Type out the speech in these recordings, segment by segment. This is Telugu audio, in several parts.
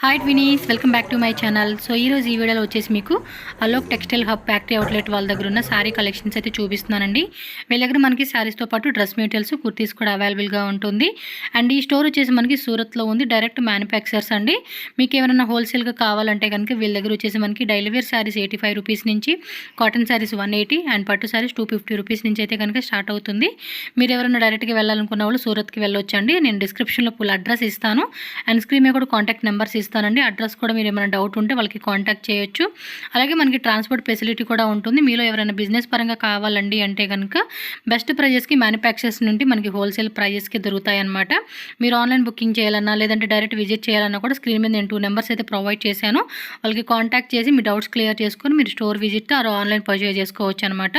Hi twinnies, welcome back to my channel. So ఈరోజు ఈ వీడియోలో వచ్చేసి మీకు Alok textile hub factory outlet వాళ్ళ దగ్గర ఉన్న శారీ కలెక్షన్స్ అయితే చూపిస్తున్నానండి. వీళ్ళ దగ్గర మనకి శారీస్తో పాటు డ్రెస్ మెటీరియల్స్, కుర్తీస్ కూడా అవైలబుల్గా ఉంటుంది. అండ్ ఈ స్టోర్ వచ్చేసి మనకి సూరత్లో ఉంది. డైరెక్ట్ మ్యానుఫ్యాక్చర్స్ అండి. మీకు ఏమైనా హోల్సేల్గా కావాలంటే కనుక వీళ్ళ దగ్గర వచ్చేసి మనకి డైలీ వేర్ శారీస్ 85 రూపీస్ నుంచి, కాటన్ శారీస్ 180 అండ్ పట్టు శారీస్ 250 రూపీస్ నుంచి అయితే కనుక స్టార్ట్ అవుతుంది. మీరు ఎవరైనా డైరెక్ట్గా వెళ్ళాలనుకున్న వాళ్ళు సూరత్కి వెళ్ళొచ్చండి. నేను డిస్క్రిప్షన్లో ఫుల్ అడ్రస్ ఇస్తాను అండ్ స్క్రీన్ మీద కూడా కాంటాక్ట్ నెంబర్స్ ఇస్తానండి. అడ్రస్ కూడా మీరు ఏమైనా డౌట్ ఉంటే వాళ్ళకి కాంటాక్ట్ చేయొచ్చు. అలాగే మనకి ట్రాన్స్పోర్ట్ ఫెసిలిటీ కూడా ఉంటుంది. మీలో ఎవరైనా బిజినెస్ పరంగా కావాలండి అంటే కనుక బెస్ట్ ప్రైజెస్కి మ్యానుఫ్యాక్చర్స్ నుండి మనకి హోల్సేల్ ప్రైజెస్కి దొరుకుతాయి అన్నమాట. మీరు ఆన్లైన్ బుకింగ్ చేయాలన్నా లేదంటే డైరెక్ట్ విజిట్ చేయాలన్నా కూడా స్క్రీన్ మీద నేను 2 నెంబర్స్ అయితే ప్రొవైడ్ చేశాను. వాళ్ళకి కాంటాక్ట్ చేసి మీ డౌట్స్ క్లియర్ చేసుకొని మీరు store visit or online purchase చేసుకోవచ్చు అనమాట.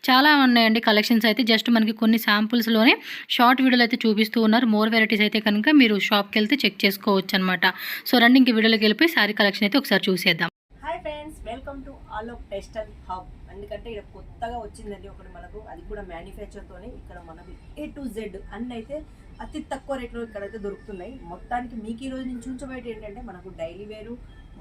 చాలా ఉన్నాయండి కలెక్షన్స్ అయితే. జస్ట్ మనకి కొన్ని శాంపుల్స్లోనే షార్ట్ వీడియోలు అయితే చూపిస్తూ ఉన్నారు. మోర్ వెరైటీస్ అయితే కనుక మీరు షాప్కి వెళ్తే చెక్ చేసుకోవచ్చు అనమాట. సో రండి ఇంక వీడియోలోకి వెళ్ళిపోయి శారీ కలెక్షన్ అయితే ఒకసారి చూసేద్దాం. Hi friends, welcome to Alok textile hub. ఎందుకంటే ఇక్కడ కొత్తగా వచ్చిందండి ఒకటి మనకు, అది కూడా మ్యానుఫ్యాక్చర్తోనే. ఇక్కడ మనకు A to Z అన్నీ అయితే అతి తక్కువ రేట్లో ఇక్కడైతే దొరుకుతున్నాయి. మొత్తానికి మీకు ఈ రోజు నేను చూపించబోయేది ఏంటంటే మనకు డైలీ వేరు,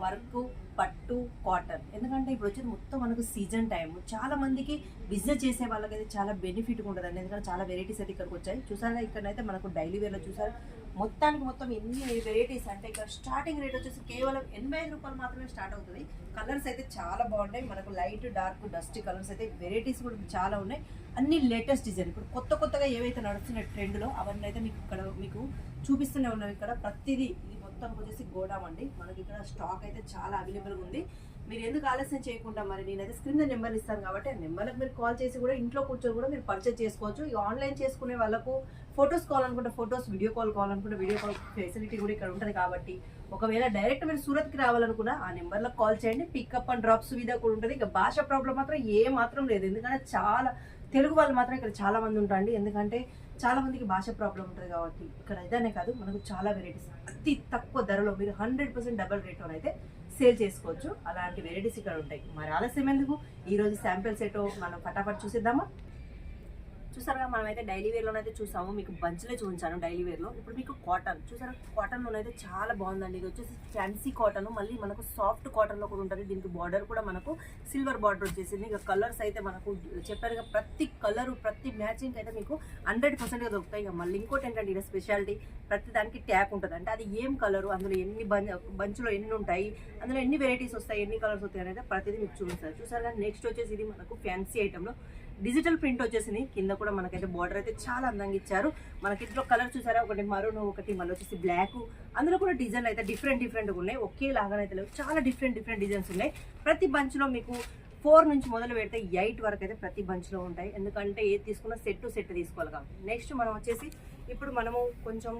వర్క్, పట్టు, కాటన్. ఎందుకంటే ఇప్పుడు వచ్చేది మొత్తం మనకు సీజన్ టైం. చాలా మందికి బిజినెస్ చేసే వాళ్ళకైతే చాలా బెనిఫిట్గా ఉంటుందండి. ఎందుకంటే చాలా వెరైటీస్ అయితే ఇక్కడికి వచ్చాయి. చూసారా, ఇక్కడైతే మనకు డైలీ వేర్లో చూసారా మొత్తం ఎన్ని వెరైటీస్ అంటే ఇక్కడ స్టార్టింగ్ రేట్ వచ్చేసి కేవలం 85 రూపాయలు మాత్రమే స్టార్ట్ అవుతుంది. కలర్స్ అయితే చాలా బాగున్నాయి. మనకు లైట్, డార్క్, డస్ట్ కలర్స్ అయితే వెరైటీస్ కూడా చాలా ఉన్నాయి. అన్ని లేటెస్ట్ డిజైన్ ఇప్పుడు కొత్తగా ఏవైతే నడుస్తున్న ట్రెండ్లో అవన్నీ అయితే మీకు ఇక్కడ మీకు చూపిస్తూనే ఉన్నాం. ఇక్కడ ప్రతిదీ ఇది మొత్తం వచ్చేసి గోడామ్ అండి. మనకి ఇక్కడ స్టాక్ అయితే చాలా అవైలబుల్గా ఉంది. మీరు ఎందుకు ఆలస్యం చేయకుండా, మరి నేనైతే స్క్రీన్ మీద నెంబర్లు ఇస్తాను కాబట్టి ఆ నెంబర్లకు మీరు కాల్ చేసి కూడా ఇంట్లో కూర్చొని కూడా మీరు పర్చేజ్ చేసుకోవచ్చు. ఇక ఆన్లైన్ చేసుకునే వాళ్ళకు ఫొటోస్ కావాలనుకుంటే ఫొటోస్, వీడియో కాల్ కావాలనుకుంటే వీడియో కాల్ ఫెసిలిటీ కూడా ఇక్కడ ఉంటుంది. కాబట్టి ఒకవేళ డైరెక్ట్ మీరు సూరత్కి రావాలనుకున్నా ఆ నెంబర్లకు కాల్ చేయండి. పికప్ అండ్ డ్రాప్ సువిధా కూడా ఉంటుంది. ఇక భాష ప్రాబ్లం మాత్రం మాత్రం లేదు. ఎందుకంటే చాలా తెలుగు వాళ్ళు మాత్రం ఇక్కడ చాలా మంది ఉంటారండి. ఎందుకంటే చాలా మందికి భాష ప్రాబ్లం ఉంటుంది కాబట్టి ఇక్కడ ఇదనే కాదు, మనకు చాలా వెరైటీస్ అతి తక్కువ ధరలో మీరు 100% డబల్ రేట్లో అయితే సేల్ చేసుకోవచ్చు. అలాంటి వెరైటీస్ ఇక్కడ ఉంటాయి. మరి ఆలస్యం ఎందుకు, ఈరోజు శాంపిల్స్ ఏటో మనం ఫటాఫట్ చూసేద్దామా. చూసారుగా, మనమైతే డైలీ వేర్లోనైతే చూసాము. మీకు బంచ్లో చూపించాను డైలీ వేర్లో. ఇప్పుడు మీకు కాటన్ చూసారా, కాటన్లోనైతే చాలా బాగుందండి. ఇది వచ్చేసి ఫ్యాన్సీ కాటన్, మళ్ళీ మనకు సాఫ్ట్ కాటన్లో కూడా ఉంటుంది. దీనికి బార్డర్ కూడా మనకు సిల్వర్ బార్డర్ వచ్చేసింది. ఇక కలర్స్ అయితే మనకు చెప్పారుగా ప్రతి కలరు, ప్రతి మ్యాచింగ్ అయితే మీకు 100%గా దొరుకుతాయి. ఇక మళ్ళీ ఇంకోటి ఏంటంటే ఇక్కడ స్పెషాలిటీ, ప్రతి దానికి ట్యాగ్ ఉంటుంది. అంటే అది ఏం కలరు, అందులో ఎన్ని బంచ్లో ఎన్ని ఉంటాయి, అందులో ఎన్ని వెరైటీస్ వస్తాయి, ఎన్ని కలర్స్ వస్తాయి అనేది ప్రతిదీ మీకు చూపిస్తారు. చూసారుగా, నెక్స్ట్ వచ్చేసి ఇది మనకు ఫ్యాన్సీ ఐటెంలో డిజిటల్ ప్రింట్ వచ్చేసింది. కింద కూడా మనకైతే బార్డర్ అయితే చాలా అందంగా ఇచ్చారు. మనకి ఇంట్లో కలర్ చూసారా, ఒకటి మరూన్, ఒకటి మళ్ళీ వచ్చేసి బ్లాక్. అందులో కూడా డిజైన్ అయితే డిఫరెంట్గా ఉన్నాయి. ఒకేలాగానైతే లేవు, చాలా డిఫరెంట్ డిజైన్స్ ఉన్నాయి. ప్రతి బంచ్లో మీకు 4 నుంచి మొదలు పెడితే 8 వరకు అయితే ప్రతి బంచ్లో ఉంటాయి. ఎందుకంటే ఏది తీసుకున్నా సెట్ తీసుకోవాలి కాబట్టి. నెక్స్ట్ మనం వచ్చేసి ఇప్పుడు మనము కొంచెం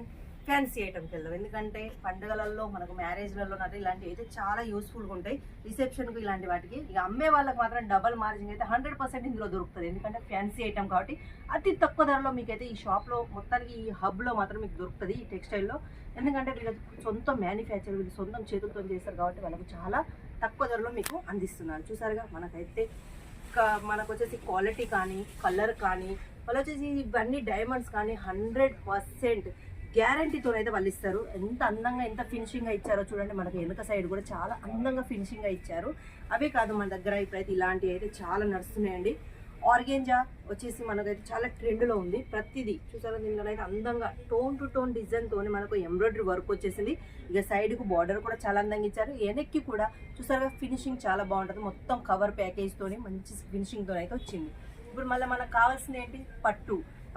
ఫ్యాన్సీ ఐటమ్కి వెళ్దాం. ఎందుకంటే పండుగలలో, మనకు మ్యారేజ్లలో అయితే ఇలాంటివి అయితే చాలా యూస్ఫుల్గా ఉంటాయి. రిసెప్షన్కు ఇలాంటి వాటికి. ఇక అమ్మే వాళ్ళకి మాత్రం డబల్ మార్జిన్ అయితే 100% ఇందులో దొరుకుతుంది. ఎందుకంటే ఫ్యాన్సీ ఐటమ్ కాబట్టి అతి తక్కువ ధరలో మీకైతే ఈ షాప్లో, మొత్తానికి ఈ హబ్లో మాత్రం మీకు దొరుకుతుంది ఈ టెక్స్టైల్లో. ఎందుకంటే వీళ్ళ సొంత మ్యానుఫ్యాక్చర్, వీళ్ళు సొంతం చేతులతో చేస్తారు కాబట్టి వాళ్ళకు చాలా తక్కువ ధరలో మీకు అందిస్తున్నారు. చూసారుగా, మనకు వచ్చేసి క్వాలిటీ కానీ, కలర్ కానీ, వాళ్ళు వచ్చేసి ఇవన్నీ డైమండ్స్ కానీ 100% గ్యారంటీతో అయితే వాళ్ళు ఇస్తారు. ఎంత అందంగా, ఎంత ఫినిషింగ్గా ఇచ్చారో చూడండి. మనకి వెనుక సైడ్ కూడా చాలా అందంగా ఫినిషింగ్గా ఇచ్చారు. అవే కాదు, మన దగ్గర ఇప్పుడైతే ఇలాంటివి అయితే చాలా నడుస్తున్నాయండి. ఆర్గెంజా వచ్చేసి మనకైతే చాలా ట్రెండ్లో ఉంది. ప్రతిదీ చూసారా, దీనిలో అయితే అందంగా టోన్ టు టోన్ డిజైన్తో మనకు ఎంబ్రాయిడరీ వర్క్ వచ్చేసింది. ఇక సైడ్కు బార్డర్ కూడా చాలా అందంగా ఇచ్చారు. వెనక్కి కూడా చూసారా, ఫినిషింగ్ చాలా బాగుంటుంది. మొత్తం కవర్ ప్యాకేజ్తోని మంచి ఫినిషింగ్తో అయితే వచ్చింది. ఇప్పుడు మళ్ళీ మనకు కావాల్సింది ఏంటి,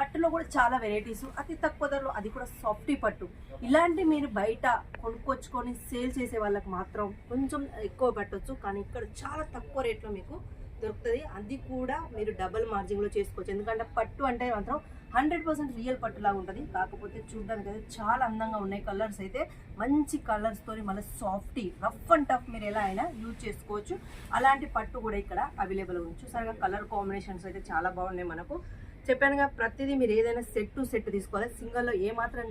పట్టులో కూడా చాలా వెరైటీస్ అతి తక్కువ ధరలో, అది కూడా సాఫ్టీ పట్టు. ఇలాంటి మీరు బయట కొనుక్కొచ్చుకొని సేల్ చేసే వాళ్ళకి మాత్రం కొంచెం ఎక్కువ పెట్టవచ్చు, కానీ ఇక్కడ చాలా తక్కువ రేట్లో మీకు దొరుకుతుంది. అది కూడా మీరు డబల్ మార్జిన్లో చేసుకోవచ్చు. ఎందుకంటే పట్టు అంటే మాత్రం 100% రియల్ పట్టులాగా ఉంటుంది. కాకపోతే చూడడానికి అయితే చాలా అందంగా ఉన్నాయి. కలర్స్ అయితే మంచి కలర్స్తో, మళ్ళీ సాఫ్టీ, రఫ్ అండ్ టఫ్ మీరు ఎలా అయినా యూజ్ చేసుకోవచ్చు. అలాంటి పట్టు కూడా ఇక్కడ అవైలబుల్ ఉంది. చూసారుగా, కలర్ కాంబినేషన్స్ అయితే చాలా బాగున్నాయి. మనకు చెప్పానుగా, ప్రతిదీ మీరు ఏదైనా సెట్ తీసుకోవాలి. సింగిల్లో ఏమాత్రం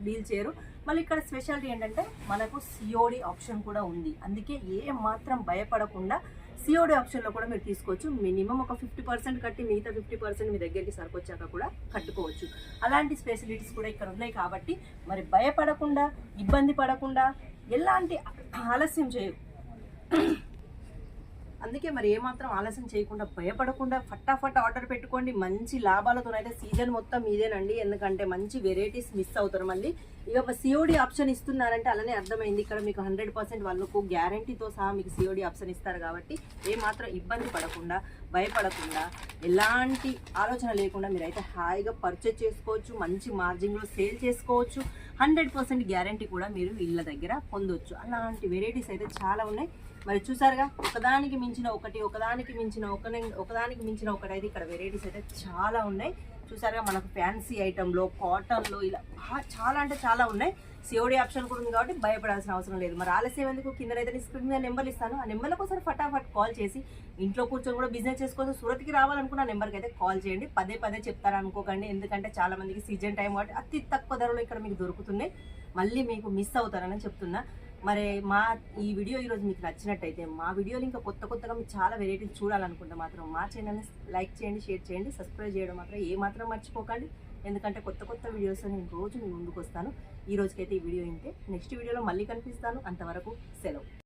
డీల్ చేయరు. మళ్ళీ ఇక్కడ స్పెషాలిటీ ఏంటంటే మనకు సిఓడి ఆప్షన్ కూడా ఉంది. అందుకే మాత్రం భయపడకుండా సిఓడి ఆప్షన్లో కూడా మీరు తీసుకోవచ్చు. మినిమం ఒక 50% కట్టి మిగతా 50% మీ దగ్గరికి సరికొచ్చాక కూడా కట్టుకోవచ్చు. అలాంటి ఫెసిలిటీస్ కూడా ఇక్కడ ఉన్నాయి. కాబట్టి మరి భయపడకుండా, ఇబ్బంది పడకుండా, ఎలాంటి ఆలస్యం చేయకు. అందుకే మరి ఏమాత్రం ఆలస్యం చేయకుండా భయపడకుండా ఫటాఫట్ ఆర్డర్ పెట్టుకోండి. మంచి లాభాలతోనైతే సీజన్ మొత్తం ఇదేనండి. ఎందుకంటే మంచి వెరైటీస్ మిస్ అవుతారు. మళ్ళీ ఇక సిఓడి ఆప్షన్ ఇస్తున్నారంటే అలానే అర్థమైంది. ఇక్కడ మీకు 100% వాళ్ళకు గ్యారంటీతో సహా మీకు సిఓడి ఆప్షన్ ఇస్తారు. కాబట్టి ఏమాత్రం ఇబ్బంది పడకుండా, భయపడకుండా, ఎలాంటి ఆలోచన లేకుండా మీరైతే హాయిగా పర్చేజ్ చేసుకోవచ్చు. మంచి మార్జిన్లో సేల్ చేసుకోవచ్చు. 100% గ్యారంటీ కూడా మీరు ఇళ్ళ దగ్గర పొందొచ్చు. అలాంటి వెరైటీస్ అయితే చాలా ఉన్నాయి. మరి చూసారుగా, ఒకదానికి మించిన ఒకటి, ఒకదానికి మించిన ఒకటి అయితే ఇక్కడ వెరైటీస్ అయితే చాలా ఉన్నాయి. చూసారుగా, మనకు ఫ్యాన్సీ ఐటెంలో, కాటన్లో ఇలా చాలా అంటే చాలా ఉన్నాయి. సిఓడి ఆప్షన్ కూడా ఉంది కాబట్టి భయపడాల్సిన అవసరం లేదు. మరి ఆలస్యం ఎందుకు, కిందనైతే స్క్రీన్ మీద నెంబర్లు ఇస్తాను. ఆ నెంబర్లకు ఒకసారి ఫటాఫట్ కాల్ చేసి ఇంట్లో కూర్చొని కూడా బిజినెస్ చేసుకోవచ్చు. సూరత్కి రావాలనుకున్న నెంబర్కి అయితే కాల్ చేయండి. పదే చెప్తారు అనుకోకండి. ఎందుకంటే చాలా మందికి సీజన్ టైం కాబట్టి అతి తక్కువ ధరలో ఇక్కడ మీకు దొరుకుతున్నాయి. మళ్ళీ మీకు మిస్ అవుతారని చెప్తున్నా. మరి మా ఈ వీడియో ఈరోజు మీకు నచ్చినట్టయితే, మా వీడియోలు ఇంకా కొత్తగా మీకు చాలా వెరైటీస్ చూడాలనుకుంటే మాత్రం మా ఛానల్ని లైక్ చేయండి, షేర్ చేయండి, సబ్స్క్రైబ్ చేయడం మాత్రం ఏమాత్రం మర్చిపోకండి. ఎందుకంటే కొత్త వీడియోస్ నేను రోజు మీ ముందుకు వస్తాను. ఈ రోజుకైతే ఈ వీడియో ఇంతే. నెక్స్ట్ వీడియోలో మళ్ళీ కనిపిస్తాను. అంతవరకు సెలవు.